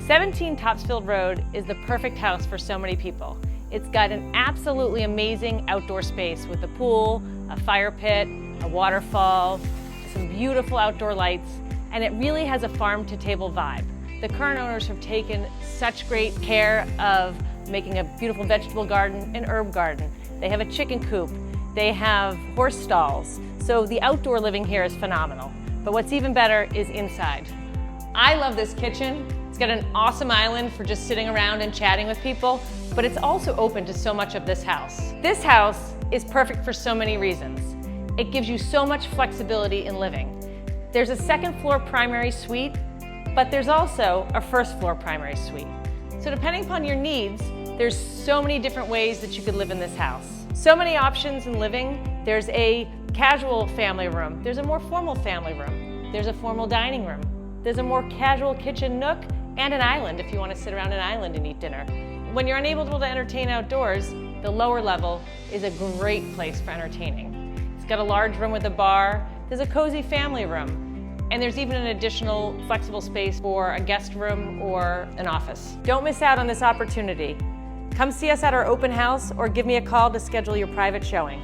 17 Topsfield Road is the perfect house for so many people. It's got an absolutely amazing outdoor space with a pool, a fire pit, a waterfall, some beautiful outdoor lights, and it really has a farm-to-table vibe. The current owners have taken such great care of making a beautiful vegetable garden and herb garden. They have a chicken coop. They have horse stalls. So the outdoor living here is phenomenal. But what's even better is inside. I love this kitchen. It's got an awesome island for just sitting around and chatting with people, but it's also open to so much of this house. This house is perfect for so many reasons. It gives you so much flexibility in living. There's a second floor primary suite, but there's also a first floor primary suite. So depending upon your needs, there's so many different ways that you could live in this house. So many options in living. There's a casual family room. There's a more formal family room. There's a formal dining room. There's a more casual kitchen nook and an island if you want to sit around an island and eat dinner. When you're unable to entertain outdoors, the lower level is a great place for entertaining. It's got a large room with a bar. There's a cozy family room. And there's even an additional flexible space for a guest room or an office. Don't miss out on this opportunity. Come see us at our open house or give me a call to schedule your private showing.